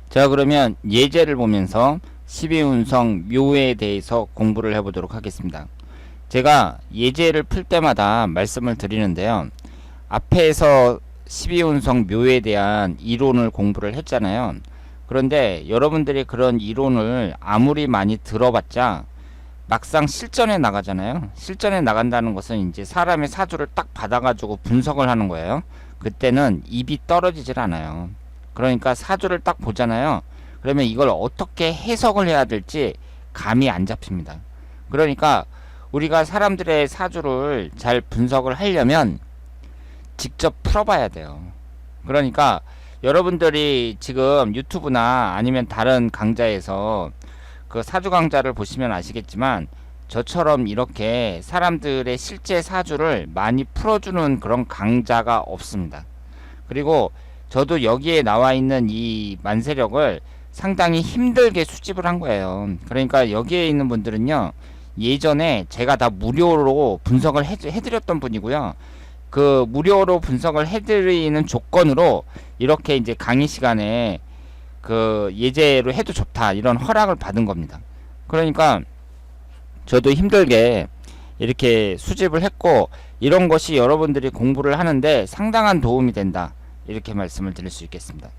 자, 그러면 예제를 보면서 12운성 묘에 대해서 공부를 해보도록 하겠습니다. 제가 예제를 풀 때마다 말씀을 드리는데요. 앞에서 12운성 묘에 대한 이론을 공부를 했잖아요. 그런데 여러분들이 그런 이론을 아무리 많이 들어봤자 막상 실전에 나가잖아요. 실전에 나간다는 것은 이제 사람의 사주를 딱 받아가지고 분석을 하는 거예요. 그때는 입이 떨어지질 않아요. 그러니까 사주를 딱 보잖아요. 그러면 이걸 어떻게 해석을 해야 될지 감이 안 잡힙니다. 그러니까 우리가 사람들의 사주를 잘 분석을 하려면 직접 풀어봐야 돼요. 그러니까 여러분들이 지금 유튜브나 아니면 다른 강좌에서 그 사주 강좌를 보시면 아시겠지만 저처럼 이렇게 사람들의 실제 사주를 많이 풀어주는 그런 강좌가 없습니다. 그리고 저도 여기에 나와 있는 이 만세력을 상당히 힘들게 수집을 한 거예요. 그러니까 여기에 있는 분들은요, 예전에 제가 다 무료로 분석을 해드렸던 분이고요. 그 무료로 분석을 해드리는 조건으로 이렇게 이제 강의 시간에 그 예제로 해도 좋다 이런 허락을 받은 겁니다. 그러니까 저도 힘들게 이렇게 수집을 했고, 이런 것이 여러분들이 공부를 하는데 상당한 도움이 된다, 이렇게 말씀을 드릴 수 있겠습니다.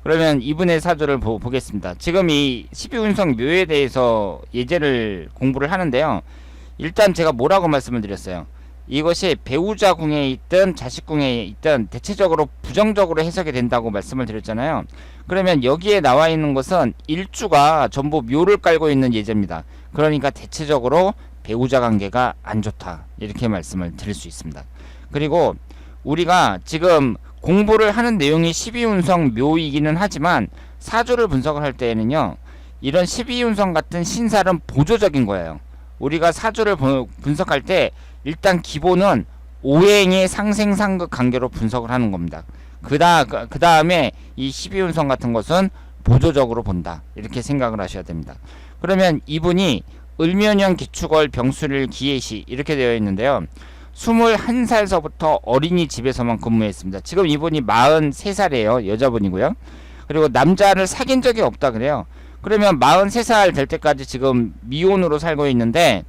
그러면 이분의 사주를 보겠습니다. 지금 이 12운성 묘에 대해서 예제를 공부를 하는데요. 일단 제가 뭐라고 말씀을 드렸어요. 이것이 배우자 궁에 있든 자식 궁에 있든 대체적으로 부정적으로 해석이 된다고 말씀을 드렸잖아요. 그러면 여기에 나와 있는 것은 일주가 전부 묘를 깔고 있는 예제입니다. 그러니까 대체적으로 배우자 관계가 안 좋다, 이렇게 말씀을 드릴 수 있습니다. 그리고 우리가 지금 공부를 하는 내용이 12운성 묘이기는 하지만 사주를 분석을 할 때에는요, 이런 12운성 같은 신살은 보조적인 거예요. 우리가 사주를 분석할 때 일단 기본은 오행의 상생상극 관계로 분석을 하는 겁니다. 그 다음에 이 12운성 같은 것은 보조적으로 본다, 이렇게 생각을 하셔야 됩니다. 그러면 이분이 을묘년 기축월 병술일 기해시 이렇게 되어 있는데요. 21살서부터 어린이집에서만 근무했습니다. 지금 이분이 43살이에요. 여자분이고요. 그리고 남자를 사귄 적이 없다 그래요. 그러면 43살 될 때까지 지금 미혼으로 살고 있는데,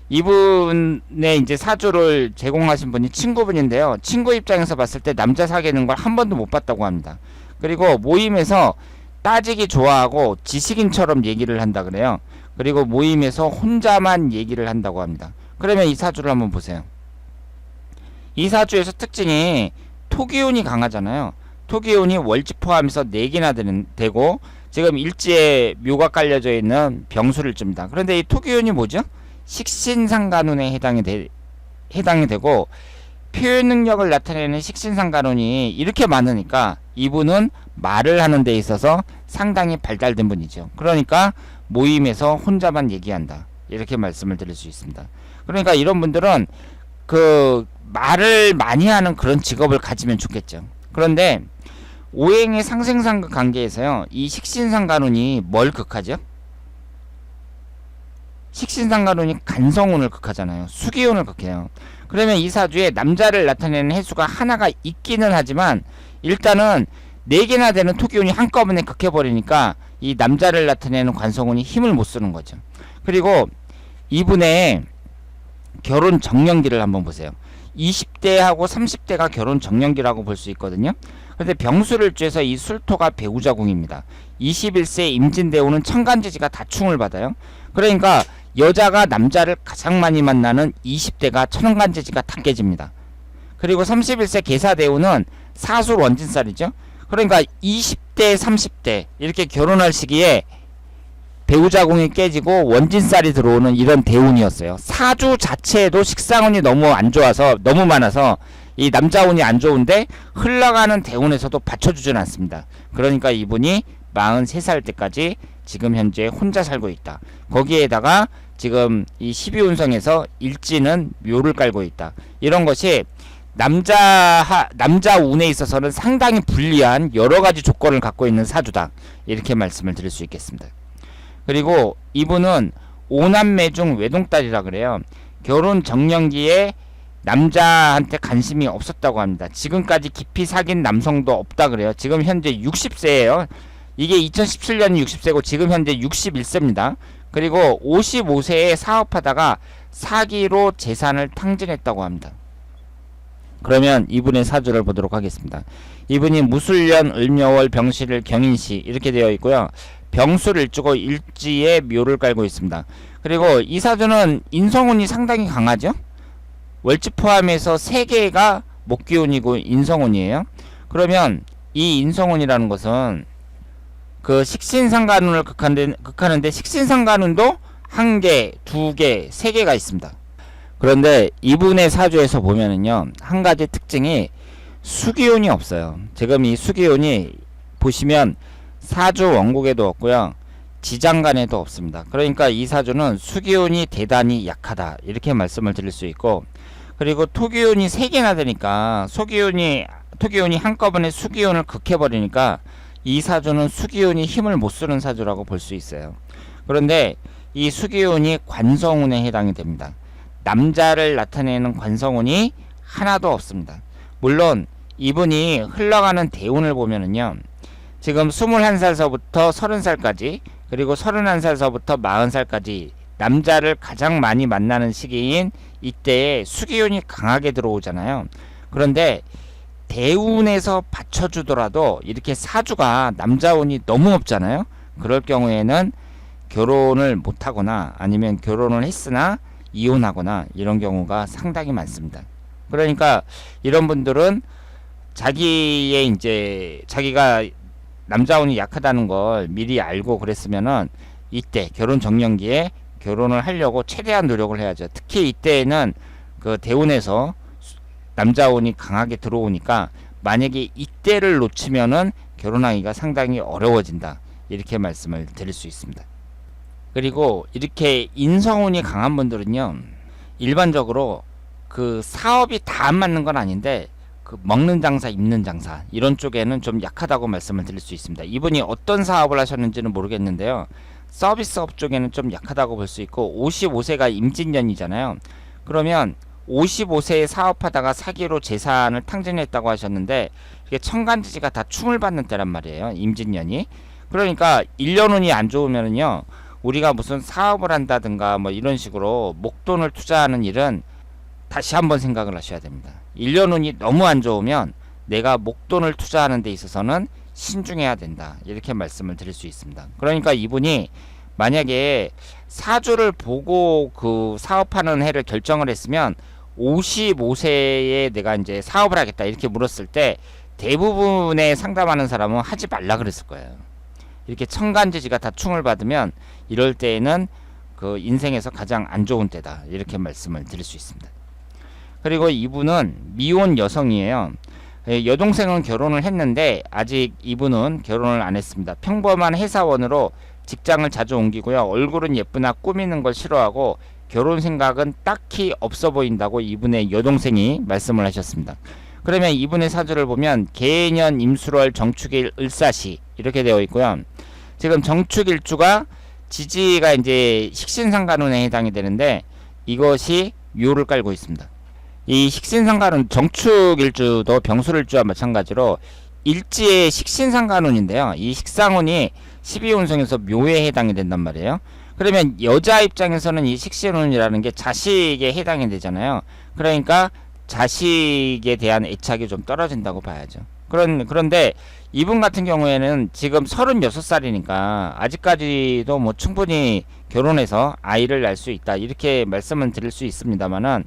이분의 이제 사주를 제공하신 분이 친구분인데요. 친구 입장에서 봤을 때 남자 사귀는 걸 한 번도 못 봤다고 합니다. 그리고 모임에서 따지기 좋아하고 지식인처럼 얘기를 한다 그래요. 그리고 모임에서 혼자만 얘기를 한다고 합니다. 그러면 이 사주를 한번 보세요. 이 사주에서 특징이 토기운이 강하잖아요. 토기운이 월지 포함해서 4개나 되고 지금 일지에 묘가 깔려져 있는 병술일주입니다. 그런데 이 토기운이 뭐죠? 식신상간운에 해당이 되고, 표현 능력을 나타내는 식신상간운이 이렇게 많으니까 이분은 말을 하는 데 있어서 상당히 발달된 분이죠. 그러니까 모임에서 혼자만 얘기한다, 이렇게 말씀을 드릴 수 있습니다. 그러니까 이런 분들은 그 말을 많이 하는 그런 직업을 가지면 좋겠죠. 그런데 오행의 상생상극 관계에서요, 이 식신상간운이 뭘 극하죠? 식신상간운이 간성운을 극하잖아요. 수기운을 극해요. 그러면 이 사주에 남자를 나타내는 해수가 하나가 있기는 하지만 일단은 4개나 되는 토기운이 한꺼번에 극해버리니까 이 남자를 나타내는 관성운이 힘을 못 쓰는 거죠. 그리고 이분의 결혼 정년기를 한번 보세요. 20대하고 30대가 결혼 정년기라고 볼 수 있거든요. 그런데 병술일주에서 이 술토가 배우자궁입니다. 21세 임진대운은 천간지지가 다충을 받아요. 그러니까 여자가 남자를 가장 많이 만나는 20대가 천간지지가 다 깨집니다. 그리고 31세 계사대운은 사술 원진살이죠. 그러니까 20대 30대 이렇게 결혼할 시기에 배우자궁이 깨지고 원진살이 들어오는 이런 대운이었어요. 사주 자체에도 식상운이 너무 안 좋아서, 너무 많아서 이 남자운이 안 좋은데 흘러가는 대운에서도 받쳐주진 않습니다. 그러니까 이분이 43살 때까지 지금 현재 혼자 살고 있다. 거기에다가 지금 이 12운성에서 일지는 묘를 깔고 있다. 이런 것이 남자 운에 있어서는 상당히 불리한 여러가지 조건을 갖고 있는 사주다, 이렇게 말씀을 드릴 수 있겠습니다. 그리고 이분은 5남매 중 외동딸이라 그래요. 결혼 정년기에 남자한테 관심이 없었다고 합니다. 지금까지 깊이 사귄 남성도 없다 그래요. 지금 현재 60세예요. 이게 2017년 60세고 지금 현재 61세입니다. 그리고 55세에 사업하다가 사기로 재산을 탕진했다고 합니다. 그러면 이분의 사주를 보도록 하겠습니다. 이분이 무술년, 을묘월, 병실을, 경인시 이렇게 되어 있고요. 병수를 일주고 일지에 묘를 깔고 있습니다. 그리고 이 사주는 인성운이 상당히 강하죠. 월지 포함해서 3개가 목기운이고 인성운이에요. 그러면 이 인성운이라는 것은 그 식신상간운을 극하는데 식신상간운도 1개, 2개, 3개가 있습니다. 그런데 이분의 사주에서 보면은요, 한 가지 특징이 수기운이 없어요. 지금 이 수기운이 보시면 사주 원국에도 없고요, 지장간에도 없습니다. 그러니까 이 사주는 수기운이 대단히 약하다 이렇게 말씀을 드릴 수 있고, 그리고 토기운이 3개나 되니까 토기운이 한꺼번에 수기운을 극해버리니까 이 사주는 수기운이 힘을 못 쓰는 사주라고 볼 수 있어요. 그런데 이 수기운이 관성운에 해당이 됩니다. 남자를 나타내는 관성운이 하나도 없습니다. 물론 이분이 흘러가는 대운을 보면은요, 지금 21살서부터 30살까지, 그리고 31살서부터 40살까지 남자를 가장 많이 만나는 시기인 이때에 수기운이 강하게 들어오잖아요. 그런데 대운에서 받쳐주더라도 이렇게 사주가 남자운이 너무 없잖아요. 그럴 경우에는 결혼을 못하거나 아니면 결혼을 했으나 이혼하거나 이런 경우가 상당히 많습니다. 그러니까 이런 분들은 자기가 남자운이 약하다는 걸 미리 알고 그랬으면은 이때 결혼 정년기에 결혼을 하려고 최대한 노력을 해야죠. 특히 이때에는 그 대운에서 남자운이 강하게 들어오니까 만약에 이때를 놓치면은 결혼하기가 상당히 어려워진다 이렇게 말씀을 드릴 수 있습니다. 그리고 이렇게 인성운이 강한 분들은요, 일반적으로 그 사업이 다 안 맞는 건 아닌데 그 먹는 장사, 입는 장사 이런 쪽에는 좀 약하다고 말씀을 드릴 수 있습니다. 이분이 어떤 사업을 하셨는지는 모르겠는데요, 서비스업 쪽에는 좀 약하다고 볼 수 있고, 55세가 임진년이잖아요. 그러면 55세에 사업하다가 사기로 재산을 탕진했다고 하셨는데, 이게 천간지지가 다 충을 받는 때란 말이에요, 임진년이. 그러니까 1년운이 안 좋으면은요, 우리가 무슨 사업을 한다든가 뭐 이런 식으로 목돈을 투자하는 일은 다시 한번 생각을 하셔야 됩니다. 1년운이 너무 안 좋으면 내가 목돈을 투자하는 데 있어서는 신중해야 된다 이렇게 말씀을 드릴 수 있습니다. 그러니까 이분이 만약에 사주를 보고 그 사업하는 해를 결정을 했으면 55세에 내가 이제 사업을 하겠다 이렇게 물었을 때 대부분의 상담하는 사람은 하지 말라 그랬을 거예요. 이렇게 천간지지가 다 충을 받으면 이럴 때에는 그 인생에서 가장 안 좋은 때다 이렇게 말씀을 드릴 수 있습니다. 그리고 이분은 미혼 여성이에요. 여동생은 결혼을 했는데 아직 이분은 결혼을 안 했습니다. 평범한 회사원으로 직장을 자주 옮기고요, 얼굴은 예쁘나 꾸미는 걸 싫어하고 결혼 생각은 딱히 없어 보인다고 이분의 여동생이 말씀을 하셨습니다. 그러면 이분의 사주를 보면 계년, 임술월, 정축일, 을사시 이렇게 되어 있고요. 지금 정축일주가 지지가 이제 식신상간운에 해당이 되는데 이것이 묘를 깔고 있습니다. 이 식신상간운, 정축일주도 병술일주와 마찬가지로 일지의 식신상간운인데요, 이 식상운이 12운성에서 묘에 해당이 된단 말이에요. 그러면 여자 입장에서는 이 식신운이라는 게 자식에 해당이 되잖아요. 그러니까 자식에 대한 애착이 좀 떨어진다고 봐야죠. 그런데 이분 같은 경우에는 지금 36살이니까 아직까지도 뭐 충분히 결혼해서 아이를 낳을 수 있다 이렇게 말씀은 드릴 수 있습니다만은,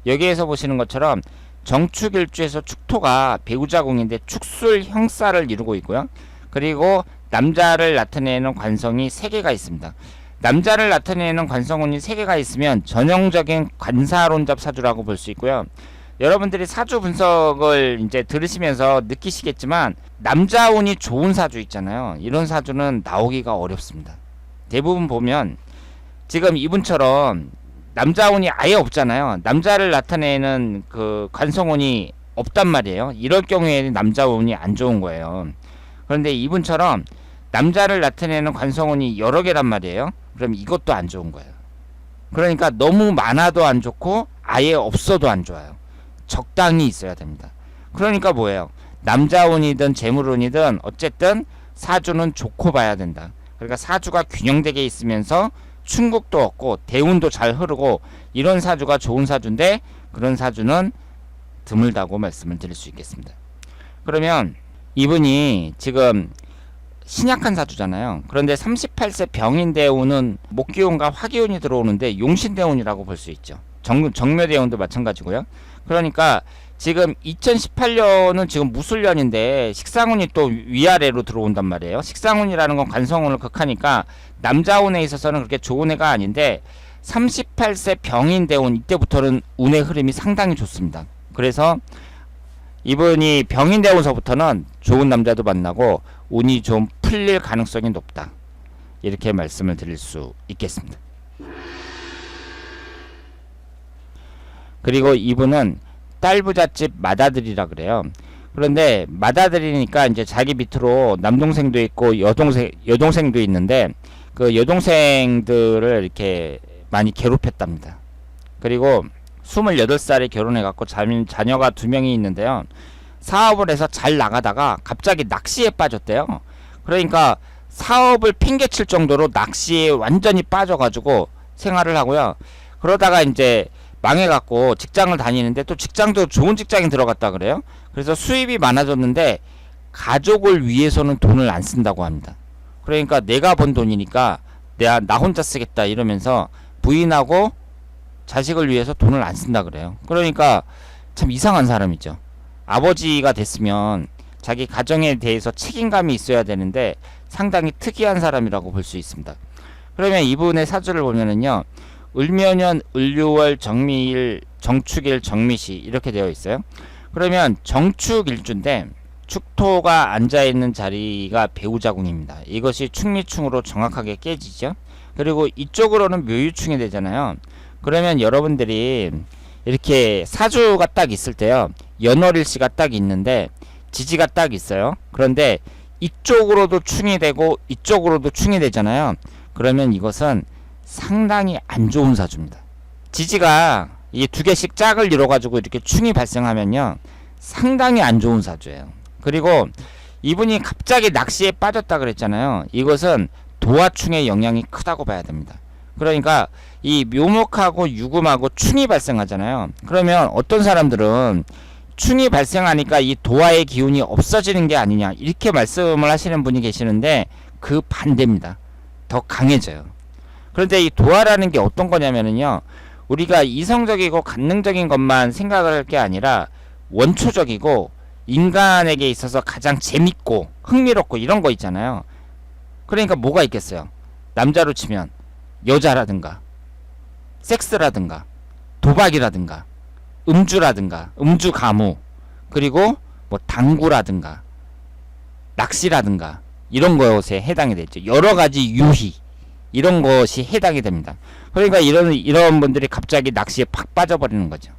여기에서 보시는 것처럼 정축일주에서 축토가 배우자궁인데 축술 형사를 이루고 있고요. 그리고 남자를 나타내는 관성이 3개가 있습니다. 남자를 나타내는 관성운이 3개가 있으면 전형적인 관사론잡 사주라고 볼 수 있고요. 여러분들이 사주 분석을 이제 들으시면서 느끼시겠지만 남자운이 좋은 사주 있잖아요. 이런 사주는 나오기가 어렵습니다. 대부분 보면 지금 이분처럼 남자운이 아예 없잖아요. 남자를 나타내는 그 관성운이 없단 말이에요. 이럴 경우에는 남자운이 안 좋은 거예요. 그런데 이분처럼 남자를 나타내는 관성운이 여러 개란 말이에요. 그럼 이것도 안 좋은 거예요. 그러니까 너무 많아도 안 좋고 아예 없어도 안 좋아요. 적당히 있어야 됩니다. 그러니까 뭐예요? 남자운이든 재물운이든 어쨌든 사주는 좋고 봐야 된다. 그러니까 사주가 균형되게 있으면서 충국도 없고 대운도 잘 흐르고 이런 사주가 좋은 사주인데 그런 사주는 드물다고 말씀을 드릴 수 있겠습니다. 그러면 이분이 지금 신약한 사주잖아요. 그런데 38세 병인대운은 목기운과 화기운이 들어오는데 용신대운이라고 볼 수 있죠. 정묘대운도 마찬가지고요. 그러니까 지금 2018년은 지금 무술년인데 식상운이 또 위아래로 들어온단 말이에요. 식상운이라는 건 관성운을 극하니까 남자운에 있어서는 그렇게 좋은 해가 아닌데 38세 병인대운 이때부터는 운의 흐름이 상당히 좋습니다. 그래서 이분이 병인대운서부터는 좋은 남자도 만나고 운이 좀 풀릴 가능성이 높다. 이렇게 말씀을 드릴 수 있겠습니다. 그리고 이분은 딸부잣집 맏아들이라 그래요. 그런데 맏아들이니까 이제 자기 밑으로 남동생도 있고 여동생도 있는데 그 여동생들을 이렇게 많이 괴롭혔답니다. 그리고 28살에 결혼해갖고 자녀가 2명이 있는데요. 사업을 해서 잘 나가다가 갑자기 낚시에 빠졌대요. 그러니까 사업을 팽개칠 정도로 낚시에 완전히 빠져가지고 생활을 하고요. 그러다가 이제 망해갖고 직장을 다니는데 또 직장도 좋은 직장에 들어갔다 그래요. 그래서 수입이 많아졌는데 가족을 위해서는 돈을 안 쓴다고 합니다. 그러니까 내가 번 돈이니까 나 혼자 쓰겠다 이러면서 부인하고 자식을 위해서 돈을 안 쓴다 그래요. 그러니까 참 이상한 사람이죠. 아버지가 됐으면 자기 가정에 대해서 책임감이 있어야 되는데 상당히 특이한 사람이라고 볼 수 있습니다. 그러면 이분의 사주를 보면은요. 을묘년, 을유월, 정미일, 정축일, 정미시 이렇게 되어 있어요. 그러면 정축일주인데 축토가 앉아있는 자리가 배우자궁입니다. 이것이 축미충으로 정확하게 깨지죠. 그리고 이쪽으로는 묘유충이 되잖아요. 그러면 여러분들이 이렇게 사주가 딱 있을 때요. 연월일시가 딱 있는데 지지가 딱 있어요. 그런데 이쪽으로도 충이 되고 이쪽으로도 충이 되잖아요. 그러면 이것은 상당히 안 좋은 사주입니다. 지지가 이 2개씩 짝을 이뤄가지고 이렇게 충이 발생하면요. 상당히 안 좋은 사주예요. 그리고 이분이 갑자기 낚시에 빠졌다 그랬잖아요. 이것은 도화충의 영향이 크다고 봐야 됩니다. 그러니까 이 묘목하고 유금하고 충이 발생하잖아요. 그러면 어떤 사람들은 충이 발생하니까 이 도화의 기운이 없어지는 게 아니냐 이렇게 말씀을 하시는 분이 계시는데 그 반대입니다. 더 강해져요. 그런데 이 도화라는 게 어떤 거냐면요. 우리가 이성적이고 관능적인 것만 생각을 할 게 아니라 원초적이고 인간에게 있어서 가장 재밌고 흥미롭고 이런 거 있잖아요. 그러니까 뭐가 있겠어요? 남자로 치면 여자라든가 섹스라든가 도박이라든가 음주라든가 음주 가무 그리고 뭐 당구라든가 낚시라든가 이런 것에 해당이 되죠. 여러 가지 유희 이런 것이 해당이 됩니다. 그러니까 이런 분들이 갑자기 낚시에 팍 빠져버리는 거죠.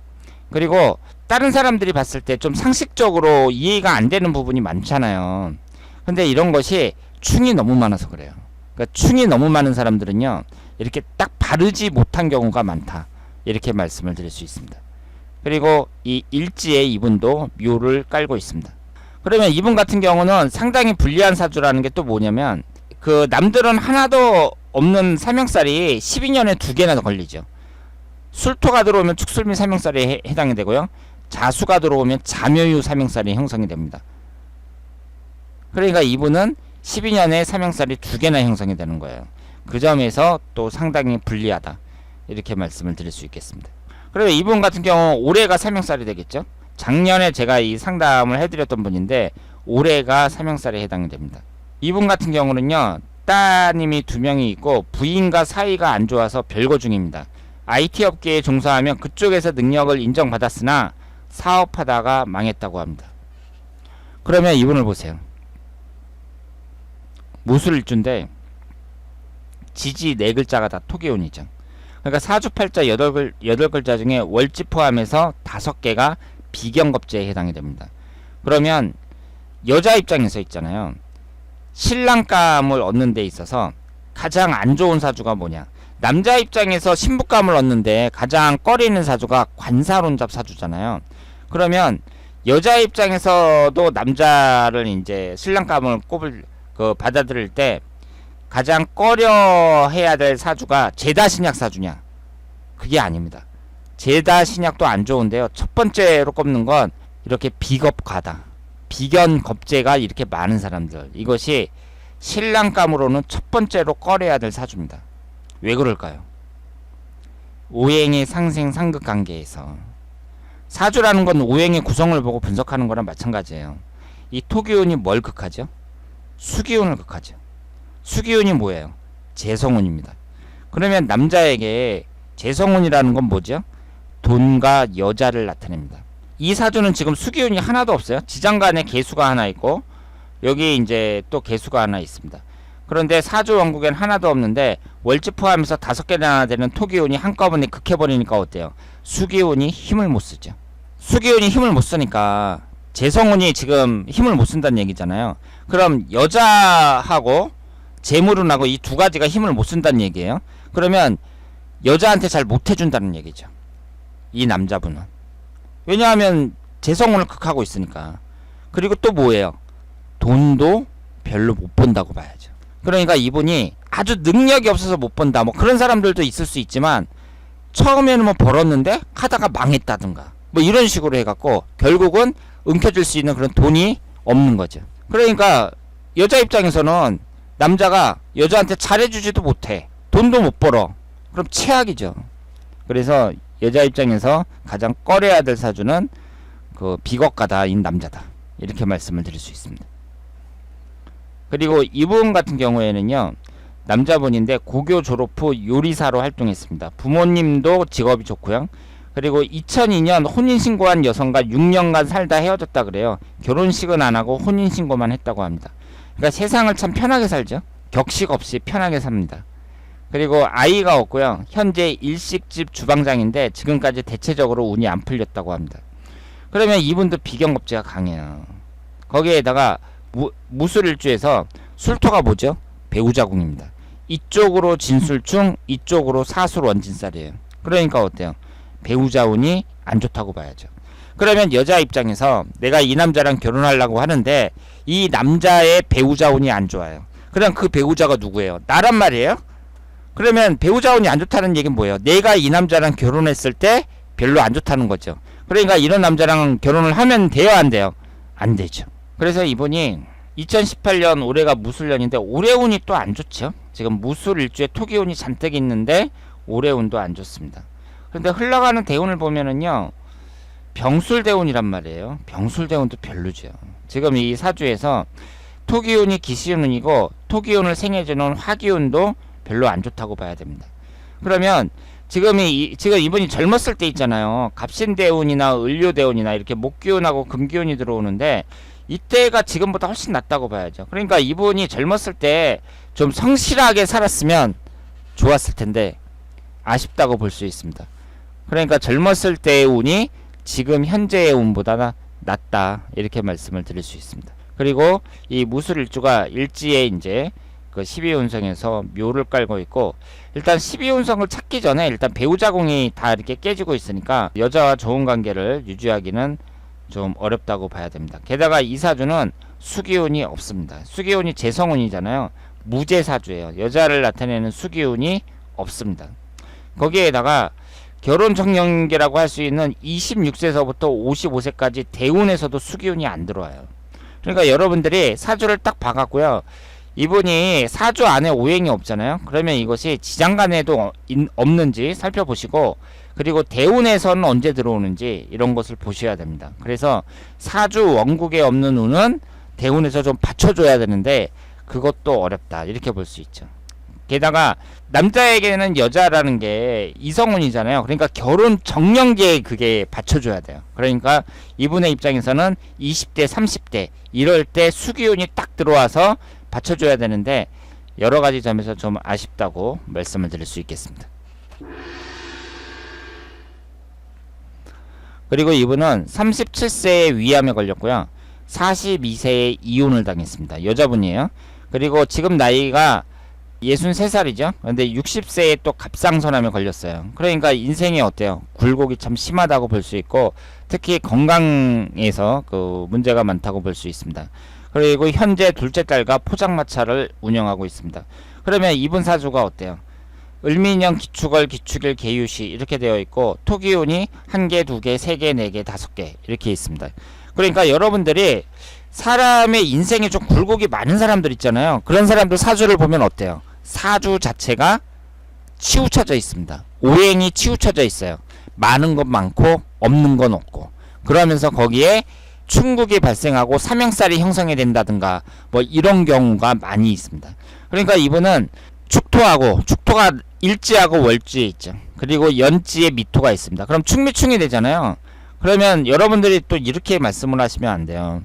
그리고 다른 사람들이 봤을 때 좀 상식적으로 이해가 안 되는 부분이 많잖아요. 근데 이런 것이 충이 너무 많아서 그래요. 그러니까 충이 너무 많은 사람들은요. 이렇게 딱 바르지 못한 경우가 많다. 이렇게 말씀을 드릴 수 있습니다. 그리고 이 일지에 이분도 묘를 깔고 있습니다. 그러면 이분 같은 경우는 상당히 불리한 사주라는 게 또 뭐냐면 그 남들은 하나도 없는 사명살이 12년에 2개나 걸리죠. 술토가 들어오면 축술미 사명살이 해당이 되고요. 자수가 들어오면 자묘유 사명살이 형성이 됩니다. 그러니까 이분은 12년에 사명살이 2개나 형성이 되는 거예요. 그 점에서 또 상당히 불리하다. 이렇게 말씀을 드릴 수 있겠습니다. 그리고 이분 같은 경우 올해가 사명살이 되겠죠. 작년에 제가 이 상담을 해드렸던 분인데 올해가 사명살에 해당이 됩니다. 이분 같은 경우는요. 따님이 2명이 있고 부인과 사이가 안 좋아서 별거 중입니다. IT 업계에 종사하면 그쪽에서 능력을 인정받았으나 사업하다가 망했다고 합니다. 그러면 이분을 보세요. 무술일주인데 지지 4글자가 다 토기운이죠. 그러니까 사주팔자 8글자 중에 월지 포함해서 5개가 비경겁제에 해당이 됩니다. 그러면 여자 입장에서 있잖아요. 신랑감을 얻는 데 있어서 가장 안 좋은 사주가 뭐냐. 남자 입장에서 신부감을 얻는데 가장 꺼리는 사주가 관사론잡 사주잖아요. 그러면 여자 입장에서도 남자를 이제 신랑감을 받아들일 때 가장 꺼려 해야 될 사주가 제다 신약 사주냐? 그게 아닙니다. 제다 신약도 안 좋은데요. 첫 번째로 꼽는 건 이렇게 비겁가다. 비견 겁재가 이렇게 많은 사람들. 이것이 신랑감으로는 첫 번째로 꺼려야 될 사주입니다. 왜 그럴까요? 오행의 상생 상극 관계에서 사주라는 건 오행의 구성을 보고 분석하는 거랑 마찬가지예요. 이 토기운이 뭘 극하죠? 수기운을 극하죠. 수기운이 뭐예요? 재성운입니다. 그러면 남자에게 재성운이라는 건 뭐죠? 돈과 여자를 나타냅니다. 이 사주는 지금 수기운이 하나도 없어요. 지장간에 개수가 하나 있고 여기 이제 또 개수가 하나 있습니다. 그런데 사주 원국엔 하나도 없는데 월지 포함해서 5개나 되는 토기운이 한꺼번에 극해버리니까 어때요? 수기운이 힘을 못 쓰죠. 수기운이 힘을 못 쓰니까 재성운이 지금 힘을 못 쓴다는 얘기잖아요. 그럼 여자하고 재물운하고 이 두 가지가 힘을 못 쓴다는 얘기예요. 그러면 여자한테 잘 못 해준다는 얘기죠. 이 남자분은. 왜냐하면 재성운을 극하고 있으니까. 그리고 또 뭐예요? 돈도 별로 못 번다고 봐야죠. 그러니까 이분이 아주 능력이 없어서 못 번다 뭐 그런 사람들도 있을 수 있지만 처음에는 뭐 벌었는데 하다가 망했다든가 뭐 이런 식으로 해갖고 결국은 움켜쥘 수 있는 그런 돈이 없는 거죠. 그러니까 여자 입장에서는 남자가 여자한테 잘해주지도 못해. 돈도 못 벌어. 그럼 최악이죠. 그래서 여자 입장에서 가장 꺼려야 될 사주는 그 비겁가다인 남자다. 이렇게 말씀을 드릴 수 있습니다. 그리고 이분 같은 경우에는요. 남자분인데 고교 졸업 후 요리사로 활동했습니다. 부모님도 직업이 좋고요. 그리고 2002년 혼인신고한 여성과 6년간 살다 헤어졌다 그래요. 결혼식은 안 하고 혼인신고만 했다고 합니다. 그러니까 세상을 참 편하게 살죠. 격식 없이 편하게 삽니다. 그리고 아이가 없고요. 현재 일식집 주방장인데 지금까지 대체적으로 운이 안 풀렸다고 합니다. 그러면 이분도 비견겁재가 강해요. 거기에다가 무술일주에서 술토가 뭐죠? 배우자궁입니다. 이쪽으로 진술충, 이쪽으로 사술 원진살이에요. 그러니까 어때요? 배우자 운이 안 좋다고 봐야죠. 그러면 여자 입장에서 내가 이 남자랑 결혼하려고 하는데 이 남자의 배우자 운이 안 좋아요. 그럼 그 배우자가 누구예요? 나란 말이에요? 그러면 배우자 운이 안 좋다는 얘기는 뭐예요? 내가 이 남자랑 결혼했을 때 별로 안 좋다는 거죠. 그러니까 이런 남자랑 결혼을 하면 돼요, 안 돼요? 안 되죠. 그래서 이분이 2018년 올해가 무술년인데 올해 운이 또 안 좋죠. 지금 무술 일주에 토기 운이 잔뜩 있는데 올해 운도 안 좋습니다. 그런데 흘러가는 대운을 보면은요. 병술대운이란 말이에요. 병술대운도 별로죠. 지금 이 사주에서 토기운이 기시운이고 토기운을 생해주는 화기운도 별로 안 좋다고 봐야 됩니다. 그러면 지금 이분이 젊었을 때 있잖아요. 갑신대운이나 을료대운이나 이렇게 목기운하고 금기운이 들어오는데 이때가 지금보다 훨씬 낫다고 봐야죠. 그러니까 이분이 젊었을 때 좀 성실하게 살았으면 좋았을 텐데 아쉽다고 볼 수 있습니다. 그러니까 젊었을 때의 운이 지금 현재의 운보다 낫다 이렇게 말씀을 드릴 수 있습니다. 그리고 이 무술일주가 일지에 이제 그 12운성에서 묘를 깔고 있고 일단 12운성을 찾기 전에 일단 배우자궁이 다 이렇게 깨지고 있으니까 여자와 좋은 관계를 유지하기는 좀 어렵다고 봐야 됩니다. 게다가 이 사주는 수기운이 없습니다. 수기운이 재성운이잖아요. 무재사주예요. 여자를 나타내는 수기운이 없습니다. 거기에다가 결혼 정년기라고 할 수 있는 26세서부터 55세까지 대운에서도 수기운이 안 들어와요. 그러니까 여러분들이 사주를 딱 봐갖고요. 이분이 사주 안에 오행이 없잖아요. 그러면 이것이 지장간에도 없는지 살펴보시고 그리고 대운에서는 언제 들어오는지 이런 것을 보셔야 됩니다. 그래서 사주 원국에 없는 운은 대운에서 좀 받쳐줘야 되는데 그것도 어렵다 이렇게 볼 수 있죠. 게다가 남자에게는 여자라는 게 이성운이잖아요. 그러니까 결혼 정년기에 그게 받쳐줘야 돼요. 그러니까 이분의 입장에서는 20대 30대 이럴 때 수기운이 딱 들어와서 받쳐줘야 되는데 여러가지 점에서 좀 아쉽다고 말씀을 드릴 수 있겠습니다. 그리고 이분은 37세에 위암에 걸렸고요. 42세에 이혼을 당했습니다. 여자분이에요. 그리고 지금 나이가 63살이죠. 근데 60세에 또 갑상선암에 걸렸어요. 그러니까 인생이 어때요? 굴곡이 참 심하다고 볼 수 있고 특히 건강에서 그 문제가 많다고 볼 수 있습니다. 그리고 현재 둘째 딸과 포장마차를 운영하고 있습니다. 그러면 이분 사주가 어때요? 을민형 기축월 기축일 계유시 이렇게 되어 있고 토기운이 1개, 2개, 3개, 4개, 5개 이렇게 있습니다. 그러니까 여러분들이 사람의 인생에 좀 굴곡이 많은 사람들 있잖아요. 그런 사람들 사주를 보면 어때요? 사주 자체가 치우쳐져 있습니다. 오행이 치우쳐져 있어요. 많은 건 많고 없는 건 없고, 그러면서 거기에 충국이 발생하고 삼형살이 형성이 된다든가 뭐 이런 경우가 많이 있습니다. 그러니까 이분은 축토가 일지하고 월지에 있죠. 그리고 연지에 미토가 있습니다. 그럼 충미충이 되잖아요. 그러면 여러분들이 또 이렇게 말씀을 하시면 안 돼요.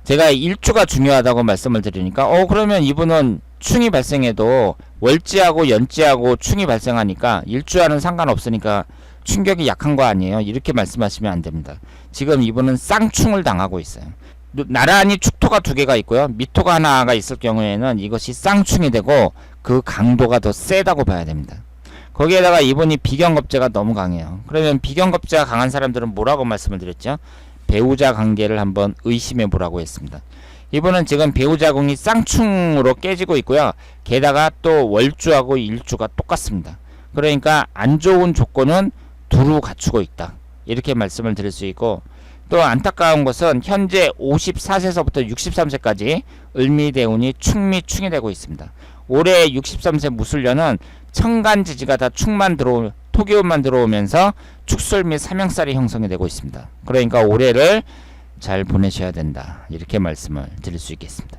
제가 일주가 중요하다고 말씀을 드리니까 그러면 이분은 충이 발생해도 월지하고 연지하고 충이 발생하니까 일주와는 상관없으니까 충격이 약한 거 아니에요? 이렇게 말씀하시면 안 됩니다. 지금 이분은 쌍충을 당하고 있어요. 나란히 축토가 2개가 있고요. 미토가 하나가 있을 경우에는 이것이 쌍충이 되고 그 강도가 더 세다고 봐야 됩니다. 거기에다가 이분이 비견겁제가 너무 강해요. 그러면 비견겁제가 강한 사람들은 뭐라고 말씀을 드렸죠? 배우자 관계를 한번 의심해 보라고 했습니다. 이분은 지금 배우자 궁이 쌍충으로 깨지고 있고요. 게다가 또 월주하고 일주가 똑같습니다. 그러니까 안 좋은 조건은 두루 갖추고 있다, 이렇게 말씀을 드릴 수 있고, 또 안타까운 것은 현재 54세서부터 63세까지 을미대운이 충미충이 되고 있습니다. 올해 63세 무술년은 천간지지가 다 토기운만 들어오면서 축술 및 삼형살이 형성이 되고 있습니다. 그러니까 올해를 잘 보내셔야 된다, 이렇게 말씀을 드릴 수 있겠습니다.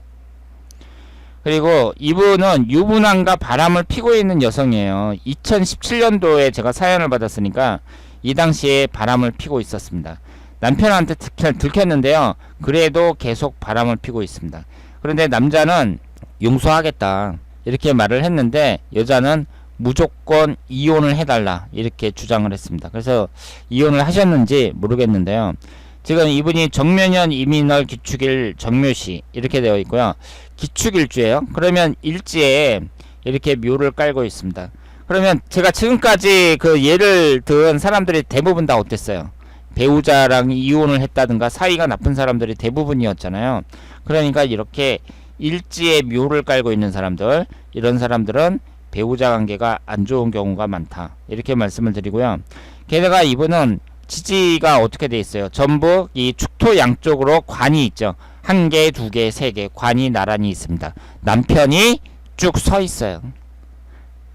그리고 이분은 유분함과 바람을 피고 있는 여성이에요. 2017년도에 제가 사연을 받았으니까 이 당시에 바람을 피고 있었습니다. 남편한테 들켰는데요. 그래도 계속 바람을 피고 있습니다. 그런데 남자는 용서하겠다, 이렇게 말을 했는데 여자는 무조건 이혼을 해달라, 이렇게 주장을 했습니다. 그래서 이혼을 하셨는지 모르겠는데요. 지금 이분이 정묘년 이민월 기축일 정묘시 이렇게 되어 있고요. 기축일주예요. 그러면 일지에 이렇게 묘를 깔고 있습니다. 그러면 제가 지금까지 그 예를 든 사람들이 대부분 다 어땠어요? 배우자랑 이혼을 했다든가 사이가 나쁜 사람들이 대부분이었잖아요. 그러니까 이렇게 일지에 묘를 깔고 있는 사람들, 이런 사람들은 배우자 관계가 안 좋은 경우가 많다, 이렇게 말씀을 드리고요. 게다가 이분은 지지가 어떻게 돼 있어요? 전부 이 축토 양쪽으로 관이 있죠. 1개, 2개, 3개 관이 나란히 있습니다. 남편이 쭉 서 있어요.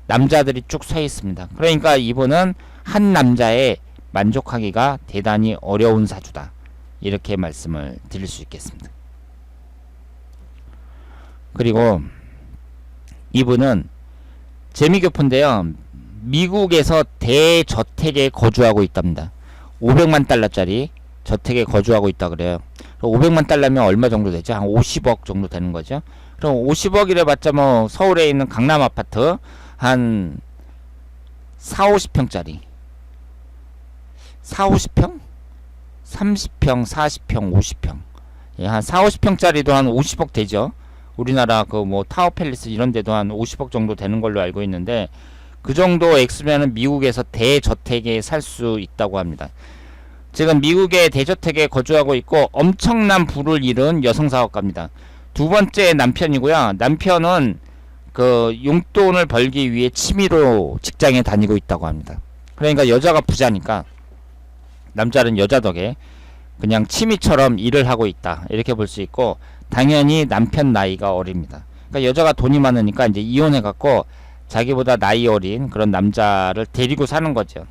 남자들이 쭉 서 있습니다. 그러니까 이분은 한 남자에 만족하기가 대단히 어려운 사주다, 이렇게 말씀을 드릴 수 있겠습니다. 그리고 이분은 재미교포인데요. 미국에서 대저택에 거주하고 있답니다. 500만 달러짜리 저택에 거주하고 있다 그래요. 500만 달러면 얼마 정도 되죠? 한 50억 정도 되는 거죠. 그럼 50억이래 봤자 뭐 서울에 있는 강남 아파트 한 4, 50평짜리 4, 50평? 30평, 40평, 50평. 예, 한 4, 50평짜리도 한 50억 되죠. 우리나라 그 뭐 타워팰리스 이런 데도 한 50억 정도 되는 걸로 알고 있는데, 그 정도 액수면은 미국에서 대저택에 살 수 있다고 합니다. 지금 미국의 대저택에 거주하고 있고 엄청난 부를 이룬 여성사업가입니다. 두 번째 남편이고요. 남편은 그 용돈을 벌기 위해 취미로 직장에 다니고 있다고 합니다. 그러니까 여자가 부자니까 남자는 여자 덕에 그냥 취미처럼 일을 하고 있다, 이렇게 볼 수 있고, 당연히 남편 나이가 어립니다. 그러니까 여자가 돈이 많으니까 이제 이혼해 갖고 자기보다 나이 어린 그런 남자를 데리고 사는 거죠.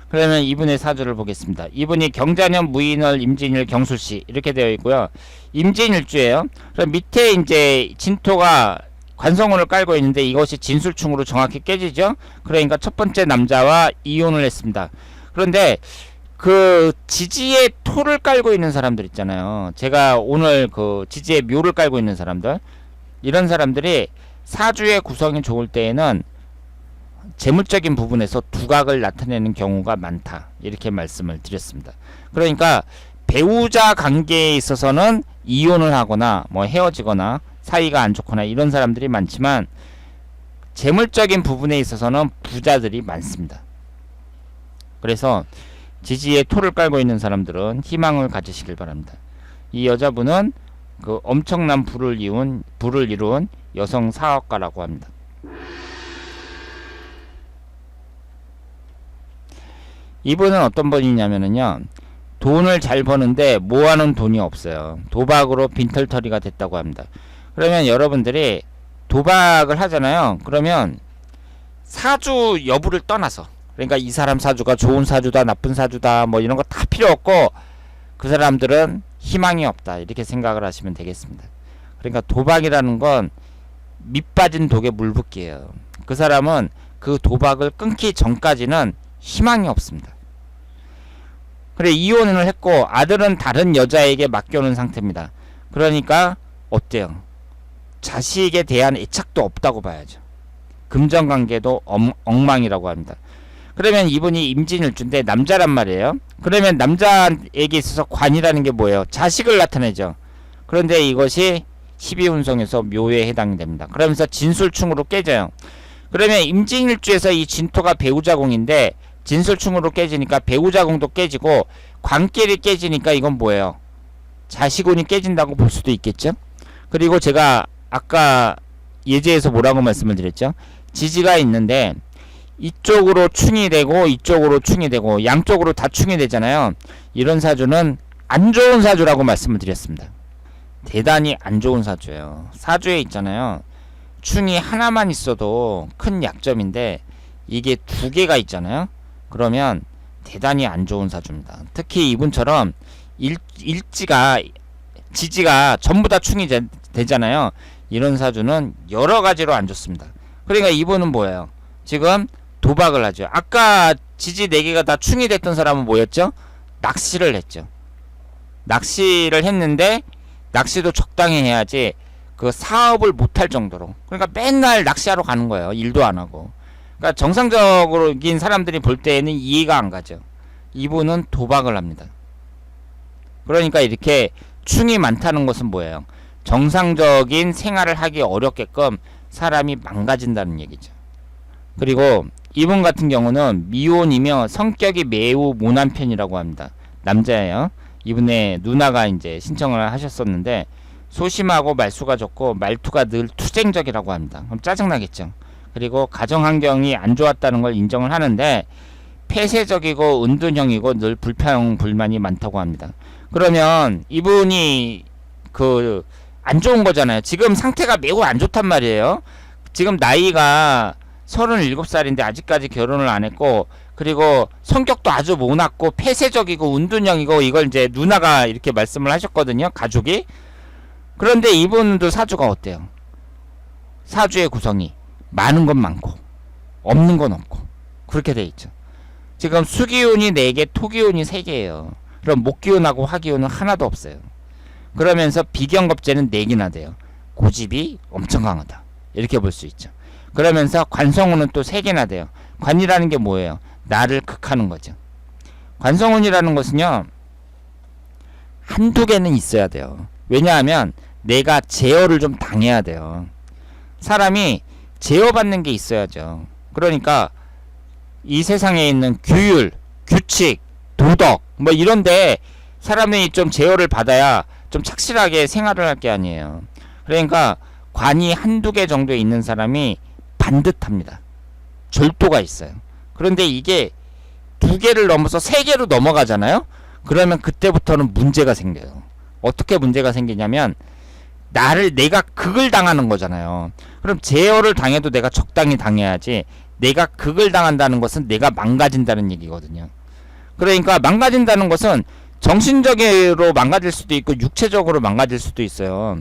그러면 이분의 사주를 보겠습니다. 이분이 경자년 무인월 임진일 경술시 이렇게 되어 있고요. 임진일주예요. 그럼 밑에 이제 진토가 관성운을 깔고 있는데 이것이 진술충으로 정확히 깨지죠. 그러니까 첫 번째 남자와 이혼을 했습니다. 그런데 그 지지에 토를 깔고 있는 사람들 있잖아요. 제가 오늘 그 지지에 묘를 깔고 있는 사람들, 이런 사람들이 사주의 구성이 좋을 때에는 재물적인 부분에서 두각을 나타내는 경우가 많다, 이렇게 말씀을 드렸습니다. 그러니까 배우자 관계에 있어서는 이혼을 하거나 뭐 헤어지거나 사이가 안 좋거나 이런 사람들이 많지만 재물적인 부분에 있어서는 부자들이 많습니다. 그래서 지지에 토를 깔고 있는 사람들은 희망을 가지시길 바랍니다. 이 여자분은 그 엄청난 부를 이룬 여성 사업가라고 합니다. 이분은 어떤 분이냐면요, 돈을 잘 버는데 모아놓은 돈이 없어요. 도박으로 빈털터리가 됐다고 합니다. 그러면 여러분들이 도박을 하잖아요. 그러면 사주 여부를 떠나서, 그러니까 이 사람 사주가 좋은 사주다 나쁜 사주다 뭐 이런 거 다 필요 없고, 그 사람들은 희망이 없다 이렇게 생각을 하시면 되겠습니다. 그러니까 도박이라는 건 밑빠진 독에 물 붓기예요. 그 사람은 그 도박을 끊기 전까지는 희망이 없습니다. 그래, 이혼을 했고 아들은 다른 여자에게 맡겨놓은 상태입니다. 그러니까 어때요? 자식에 대한 애착도 없다고 봐야죠. 금전관계도 엉망이라고 합니다. 그러면 이분이 임진일주인데 남자란 말이에요. 그러면 남자에게 있어서 관이라는 게 뭐예요? 자식을 나타내죠. 그런데 이것이 12운성에서 묘에 해당이 됩니다. 그러면서 진술충으로 깨져요. 그러면 임진일주에서 이 진토가 배우자공인데 진술충으로 깨지니까 배우자공도 깨지고 관끼리 깨지니까 이건 뭐예요? 자식운이 깨진다고 볼 수도 있겠죠. 그리고 제가 아까 예제에서 뭐라고 말씀을 드렸죠? 지지가 있는데 이쪽으로 충이 되고 이쪽으로 충이 되고 양쪽으로 다 충이 되잖아요. 이런 사주는 안 좋은 사주라고 말씀을 드렸습니다. 대단히 안 좋은 사주예요. 사주에 있잖아요, 충이 하나만 있어도 큰 약점인데 이게 두 개가 있잖아요. 그러면 대단히 안 좋은 사주입니다. 특히 이분처럼 지지가 전부 다 충이 되잖아요. 이런 사주는 여러 가지로 안 좋습니다. 그러니까 이분은 뭐예요? 지금 도박을 하죠. 아까 지지 4개가 다 충이 됐던 사람은 뭐였죠? 낚시를 했죠. 낚시를 했는데 낚시도 적당히 해야지 그 사업을 못할 정도로. 그러니까 맨날 낚시하러 가는 거예요. 일도 안 하고. 그러니까 정상적인 사람들이 볼 때에는 이해가 안 가죠. 이분은 도박을 합니다. 그러니까 이렇게 충이 많다는 것은 뭐예요? 정상적인 생활을 하기 어렵게끔 사람이 망가진다는 얘기죠. 그리고 이분 같은 경우는 미혼이며 성격이 매우 모난 편이라고 합니다. 남자예요. 이분의 누나가 이제 신청을 하셨었는데 소심하고 말수가 좋고 말투가 늘 투쟁적이라고 합니다. 그럼 짜증나겠죠. 그리고 가정 환경이 안 좋았다는 걸 인정을 하는데 폐쇄적이고 은둔형이고 늘 불평불만이 많다고 합니다. 그러면 이분이 그 안 좋은 거잖아요. 지금 상태가 매우 안 좋단 말이에요. 지금 나이가 37살인데 아직까지 결혼을 안 했고, 그리고 성격도 아주 모났고 폐쇄적이고 은둔형이고, 이걸 이제 누나가 이렇게 말씀을 하셨거든요, 가족이. 그런데 이분도 사주가 어때요? 사주의 구성이 많은 건 많고 없는 건 없고 그렇게 돼 있죠. 지금 수기운이 4개, 토기운이 3개예요. 그럼 목기운하고 화기운은 하나도 없어요. 그러면서 비경겁제는 4개나 돼요. 고집이 엄청 강하다 이렇게 볼 수 있죠. 그러면서 관성운은 또 3개나 돼요. 관이라는 게 뭐예요? 나를 극하는 거죠. 관성운이라는 것은요, 한두 개는 있어야 돼요. 왜냐하면 내가 제어를 좀 당해야 돼요. 사람이 제어받는 게 있어야죠. 그러니까 이 세상에 있는 규율, 규칙, 도덕 뭐 이런데 사람이 좀 제어를 받아야 좀 착실하게 생활을 할 게 아니에요. 그러니까 관이 한두 개 정도 있는 사람이 반듯합니다. 절도가 있어요. 그런데 이게 2개를 넘어서 3개로 넘어가잖아요. 그러면 그때부터는 문제가 생겨요. 어떻게 문제가 생기냐면 내가 극을 당하는 거잖아요. 그럼 제어를 당해도 내가 적당히 당해야지, 내가 극을 당한다는 것은 내가 망가진다는 얘기거든요. 그러니까 망가진다는 것은 정신적으로 망가질 수도 있고 육체적으로 망가질 수도 있어요.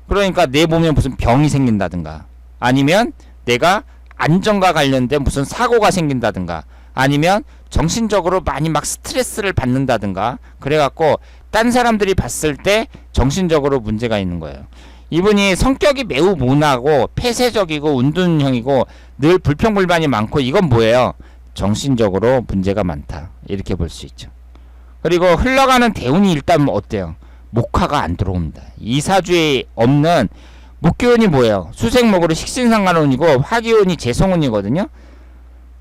그러니까 내 몸에 무슨 병이 생긴다든가, 아니면 내가 안전과 관련된 무슨 사고가 생긴다든가, 아니면 정신적으로 많이 막 스트레스를 받는다든가, 그래갖고 딴 사람들이 봤을 때 정신적으로 문제가 있는 거예요. 이분이 성격이 매우 모나고 폐쇄적이고 운둔형이고 늘 불평불만이 많고, 이건 뭐예요? 정신적으로 문제가 많다 이렇게 볼 수 있죠. 그리고 흘러가는 대운이 일단 어때요? 목화가 안 들어옵니다. 이 사주에 없는 목기운이 뭐예요? 수생목으로 식신상관운이고 화기운이 재성운이거든요.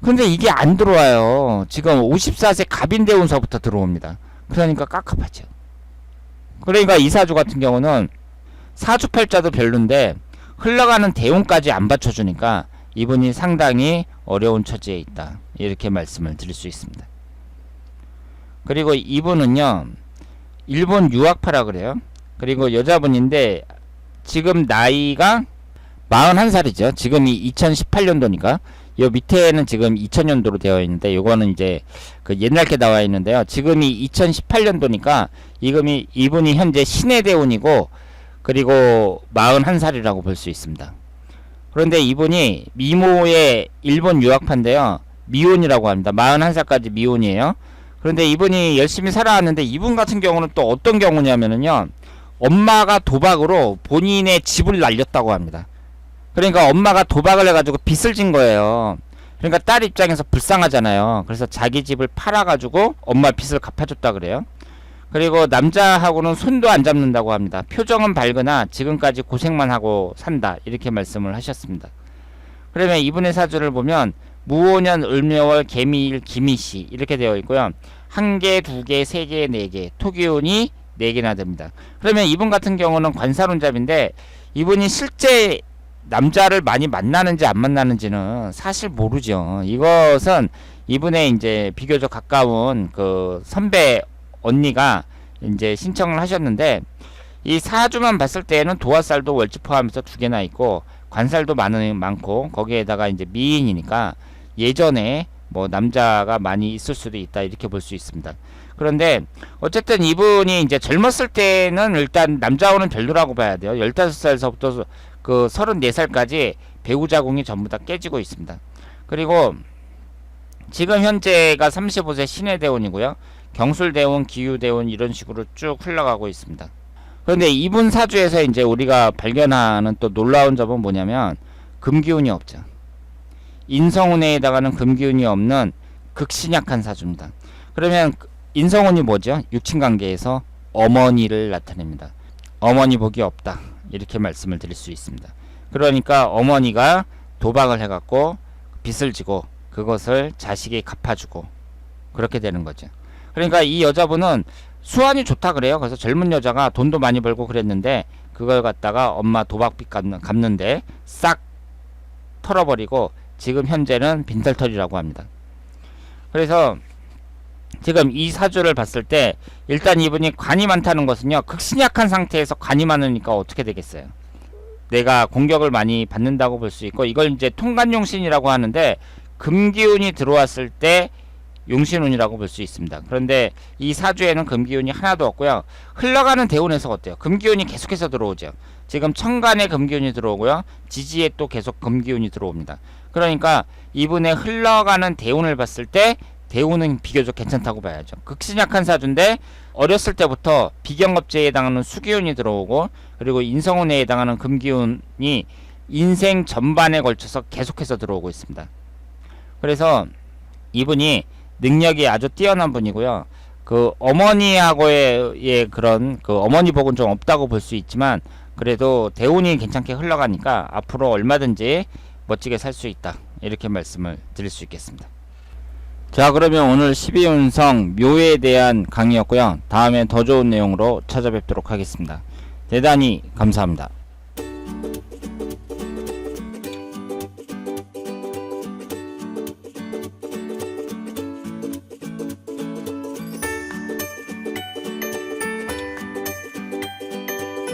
근데 이게 안 들어와요. 지금 54세 갑인대운서부터 들어옵니다. 그러니까 깝깝하죠. 그러니까 이 사주 같은 경우는 사주팔자도 별론데 흘러가는 대운까지 안 받쳐주니까 이분이 상당히 어려운 처지에 있다, 이렇게 말씀을 드릴 수 있습니다. 그리고 이분은요 일본 유학파라 그래요. 그리고 여자분인데 지금 나이가 41살이죠. 지금이 2018년도니까 요 밑에는 지금 2000년도로 되어 있는데 요거는 이제 그 옛날 게 나와 있는데요. 지금이 2018년도니까 이분이 현재 신의 대운이고 그리고 41살이라고 볼 수 있습니다. 그런데 이분이 미모의 일본 유학파인데요. 미혼이라고 합니다. 41살까지 미혼이에요. 그런데 이분이 열심히 살아왔는데 이분 같은 경우는 또 어떤 경우냐면요. 엄마가 도박으로 본인의 집을 날렸다고 합니다. 그러니까 엄마가 도박을 해가지고 빚을 진 거예요. 그러니까 딸 입장에서 불쌍하잖아요. 그래서 자기 집을 팔아가지고 엄마 빚을 갚아줬다 그래요. 그리고 남자하고는 손도 안 잡는다고 합니다. 표정은 밝으나 지금까지 고생만 하고 산다, 이렇게 말씀을 하셨습니다. 그러면 이분의 사주를 보면 무오년, 을묘월, 개미일, 기미시 이렇게 되어 있고요. 1개, 2개, 3개, 4개, 토기운이 4개나 됩니다. 그러면 이분 같은 경우는 관사론잡인데 이분이 실제 남자를 많이 만나는지 안 만나는지는 사실 모르죠. 이것은 이분의 이제 비교적 가까운 그 선배 언니가 이제 신청을 하셨는데 이 사주만 봤을 때는 도화살도 월지 포함해서 2개나 있고 관살도 많고 거기에다가 이제 미인이니까 예전에 뭐 남자가 많이 있을 수도 있다, 이렇게 볼 수 있습니다. 그런데 어쨌든 이분이 이제 젊었을 때는 일단 남자호는 별로라고 봐야 돼요. 15살서부터 그 34살까지 배우자궁이 전부 다 깨지고 있습니다. 그리고 지금 현재가 35세 신의 대운이고요. 경술대운, 기유대운 이런 식으로 쭉 흘러가고 있습니다. 그런데 이분 사주에서 이제 우리가 발견하는 또 놀라운 점은 뭐냐면 금기운이 없죠. 인성운에다가는 금기운이 없는 극신약한 사주입니다. 그러면 인성운이 뭐죠? 육친관계에서 어머니를 나타냅니다. 어머니 복이 없다, 이렇게 말씀을 드릴 수 있습니다. 그러니까 어머니가 도박을 해갖고 빚을 지고 그것을 자식이 갚아주고 그렇게 되는 거죠. 그러니까 이 여자분은 수완이 좋다 그래요. 그래서 젊은 여자가 돈도 많이 벌고 그랬는데 그걸 갖다가 엄마 도박빚 갚는데 싹 털어버리고 지금 현재는 빈털털이라고 합니다. 그래서 지금 이 사주를 봤을 때 일단 이분이 관이 많다는 것은요, 극신약한 상태에서 관이 많으니까 어떻게 되겠어요? 내가 공격을 많이 받는다고 볼 수 있고, 이걸 이제 통간용신이라고 하는데 금기운이 들어왔을 때 용신운이라고 볼 수 있습니다. 그런데 이 사주에는 금기운이 하나도 없고요. 흘러가는 대운에서 어때요? 금기운이 계속해서 들어오죠. 지금 천간에 금기운이 들어오고요. 지지에 또 계속 금기운이 들어옵니다. 그러니까 이분의 흘러가는 대운을 봤을 때 대운은 비교적 괜찮다고 봐야죠. 극신약한 사주인데 어렸을 때부터 비경업제에 해당하는 수기운이 들어오고 그리고 인성운에 해당하는 금기운이 인생 전반에 걸쳐서 계속해서 들어오고 있습니다. 그래서 이분이 능력이 아주 뛰어난 분이고요. 그 어머니하고의 그런 그 어머니 복은 좀 없다고 볼 수 있지만 그래도 대운이 괜찮게 흘러가니까 앞으로 얼마든지 멋지게 살 수 있다, 이렇게 말씀을 드릴 수 있겠습니다. 자, 그러면 오늘 12운성 묘에 대한 강의였고요. 다음에 더 좋은 내용으로 찾아뵙도록 하겠습니다. 대단히 감사합니다.